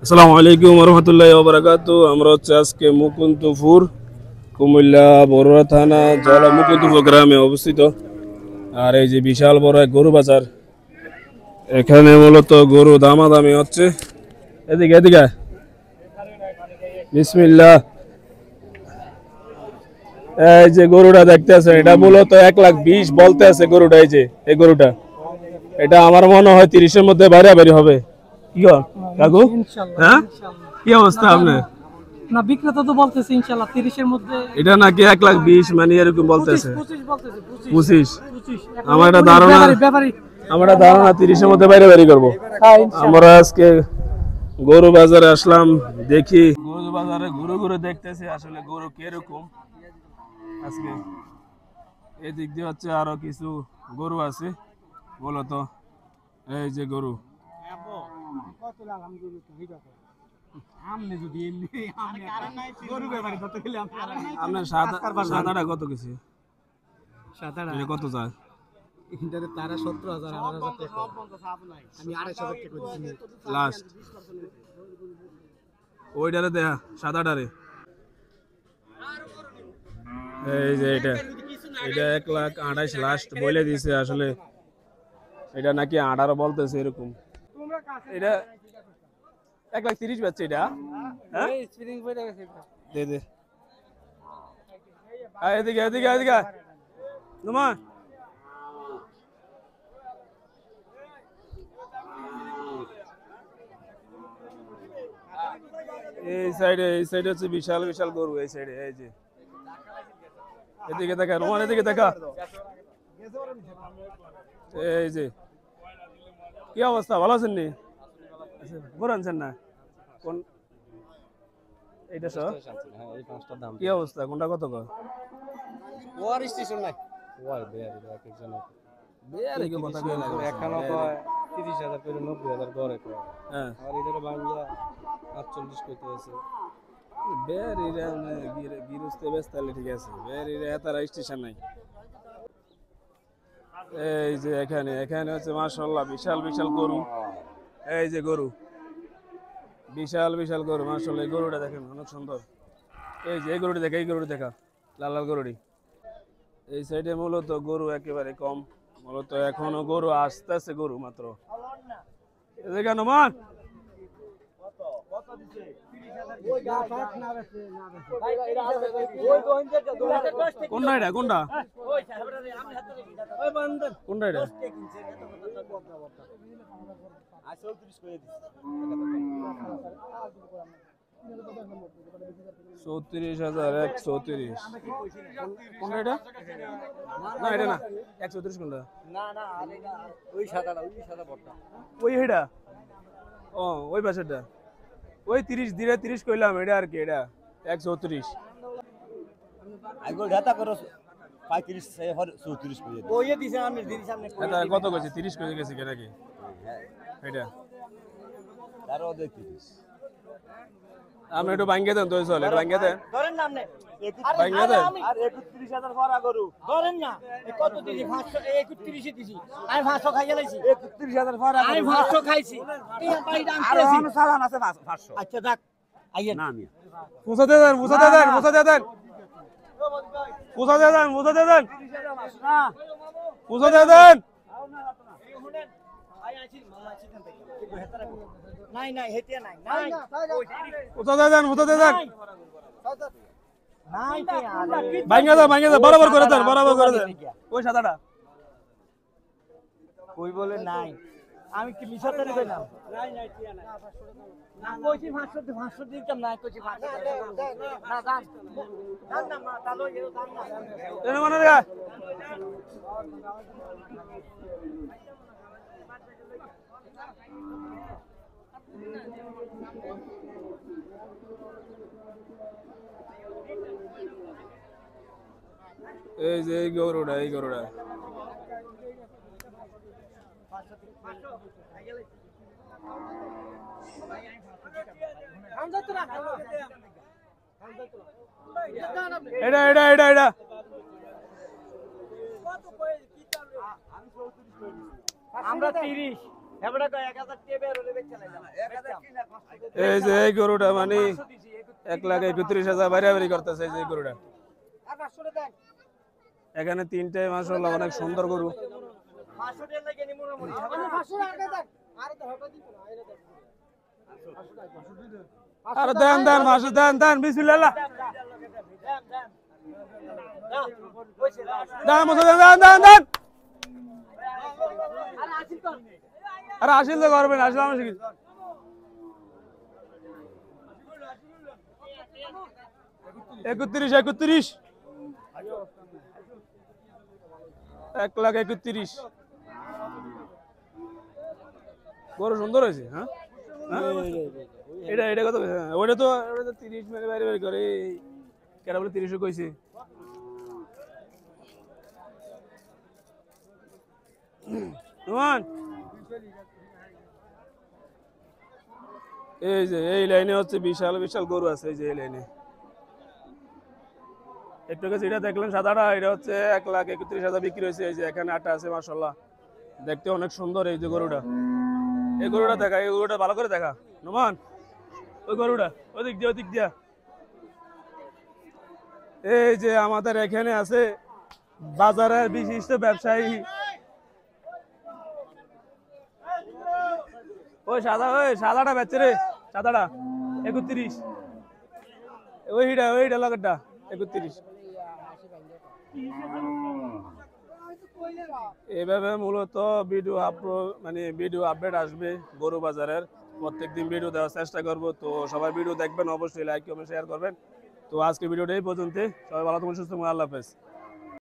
আসসালামু আলাইকুম রহমতুল্লাহি ওয়া বারাকাতুহু। আমরা হচ্ছে আজকে মুকুন্দপুর কুমিল্লা বড়ুয়া থানা জেলা মুকুন্দপুর গ্রামে অবস্থিত। আর এই যে বিশাল বড় এক গরু বাজার, এখানে মূলত গরু দামাদামি হচ্ছে। এদিকে এদিকে বিসমিল্লাহ। এই যে গরুটা দেখতেছেন, এটা মূলত 1,20,000 বলতে আছে গরুটা। এই যে এই গরুটা, এটা আমার মনে হয় 30-এর মধ্যে বাইরে হবে। কি কর কাকু? হ্যাঁ, কি অবস্থা আপনার? না, বিক্রেতা তো বলতেছে ইনশাআল্লাহ 30 এর মধ্যে। এটা নাকি 1,20,000 মানে এরকম বলতেছে। 25 বলতেছে, 25। 25 আমার একটা ধারণা, ব্যাপারী 30-এর মধ্যে বাইরে করবো। আমরা আজকে গরু বাজারে আসলাম, দেখি গরু বাজারে ঘুরে ঘুরে দেখতেছি আসলে গরু কিরকম আজকে। এদিক দিয়ে হচ্ছে আরো কিছু গরু আছে মূলত। এই যে গরু, আপনার সাদাটা কত কিছু? এটা কত যায়? তারা 17,000 18,000 টাকা, আমি 2,500 টাকা দিচ্ছি লাস্ট। ওইটারে দেখা, সাদাটারে। এই যে এটা 1,28,000 লাস্ট বলে দিছে। আসলে এটা নাকি 18 বলতেছে এরকম। এটা 1,30,000 পাচ্ছে এটা। হ্যাঁ, দে দে। এদিকে এদিকে এদিকে নুমা। এই সাইডে হচ্ছে বিশাল বিশাল গরু। এই সাইডে এই যে এদিকে দেখা রোমান, এদিকে দেখা। এই যে কি অবস্থা, ভালো আছেন নি? গরু আনছেন না? কোন এইটা সহ এই পাঁচটার দাম কি অবস্থা? কোনটা কত কয়? ওয়ার স্টেশন নাই, ওয়াই বেয়ারি এক এক জনের বেয়ারি কি কথা কই লাগে। এখানে কয় 30,000 করে 90,000 গড়ে কয়। হ্যাঁ, আর এদের বাংলা 48 কইতে আছে। বেয়ারি রে গিরস্তে বেস্তালে ঠিক আছে। বেয়ারি রে তারা স্টেশন নাই। এই যে এখানে হচ্ছে মাশাআল্লাহ বিশাল বিশাল গরু। এই যে গরু, বিশাল বিশাল গরু মাশাআল্লাহ। এই গরুটা দেখেন অনেক সুন্দর। এই যে এই গরুটি দেখা, এই গরুটি দেখা, লাল লাল গরুটি। এই সাইডে মূলত গরু একেবারে কম, মূলত এখনো গরু আসতেছে, গরু মাত্র। এদিকে নমান কোনটা এটা? কোনটা কোনটা এটা? 34,130। কোনটা এটা? না এটা না, 134 কোনটা? না না, ওই সাদাটা, ওই সাদা বড়টা, ওই হেডা। ও ওই পাশেরটা, ওই 30 ধীরে 30 কইলাম। এটা আর কি, এটা 134। আইগো ঢাতা করো 35 সে 34 কইয়ে কইয়ে দিছেন। আমি দিদি সামনে এটা কত কইছে? 30 কইছে গেছে কেন কি? এটা তারও দে 30। আমি একটু ভাঙ্গে দেন তো, চল একটু ভাঙ্গে দেন। ধরেন না আপনি, ভাঙ্গে দেন। আর 31,000 ভরা গরু ধরেন না। কত দিছি? 500 31 দিছি। আমি 500 খাইয়া লাইছি। 31,000 ভরা আমি 500 খাইছি। আর ওখানে সালান আছে 500। আচ্ছা যাক, আইয়েন না। আমি মুছা দে দেন, মুছা দে দেন, মুছা দে দেন, মুছা দে দেন, মুছা দে দেন, না মুছা দে দেন। নাই নাই হেতে নাই, নাই মুছা দে দেন, মুছা দে দেন। নাই তে আরে ভাঙ্গে দাও, ভাঙ্গে দাও, বরাবর করে দেন, বরাবর করে দেন। ওই সাদাটা কই বলে নাই। আমি কি মিছাতে কইলাম? নাই নাই টিয়া নাই। না কইছি 500 দিতাম না, কইছি 500 না দান দান না মা তালো এও দান না এনে মানে দেখা। এই যে এই গরুটা, এই গরুটা এটা এটা এটা এটা আমরা 30 হেবড়া কয় 1000 টাকা বের হলে বেচা নাই 1000 কিনা 500 এই যে এই গরুটা মানে 1,31,000 বাড়াবাড়ি করতেছে এই যে এই গরুটা। আর 500 দেন এখানে তিনটে মাশাআল্লাহ অনেক সুন্দর গরু। 500 টাকা লাগে নি মোটামুটি আমি 500 টাকা দেন আর তো হটা দিব না আইনা দেন আরে দেন দেন মাসে দেন দেন বিসমিল্লাহ দেন কইছে দেন মাসে দেন দেন দেন দেন। আর আসিল তো আরে আসিল তো করবেন আসলে আমি শিখি 31 1,31,000 বড় সুন্দর হয়েছে। হ্যাঁ এটা এটা কত কইছে? ওটা তো 30 মানে বাইরে বাইরে করে কেন বলে 30 কইছে। রোমান এই যে এই লাইনে হচ্ছে বিশাল বিশাল গরু আছে এই যে এই লাইনে। একটু কাছে এটা দেখলেন সাদাটা এটা হচ্ছে 1,31,000 বিক্রি হয়েছে। এই যে এখানে আটা আছে মাশাআল্লাহ দেখতে অনেক সুন্দর। এই যে গরুটা এই গরুটা দেখা এই গরুটা ভালো করে দেখা নোমান ওই গরুটা ওদিক দিয়া ওদিক দিয়া। এই যে আমাদের এখানে আছে বাজারের বিশিষ্ট ব্যবসায়ী ওই সাদাটা বেচছে রে সাদাটা 31 ওইটা লগেরটা 31। এইভাবে মূলত ভিডিও আপডেট আসবে গরু বাজারের। প্রত্যেকদিন ভিডিও দেওয়ার চেষ্টা করব। তো সবাই ভিডিও দেখবেন, অবশ্যই লাইক কমেন্ট শেয়ার করবেন। তো আজকে ভিডিওটা এই পর্যন্ত। সবাই ভালো থাকুন, সুস্থ থাকুন, আল্লাহ হাফেজ।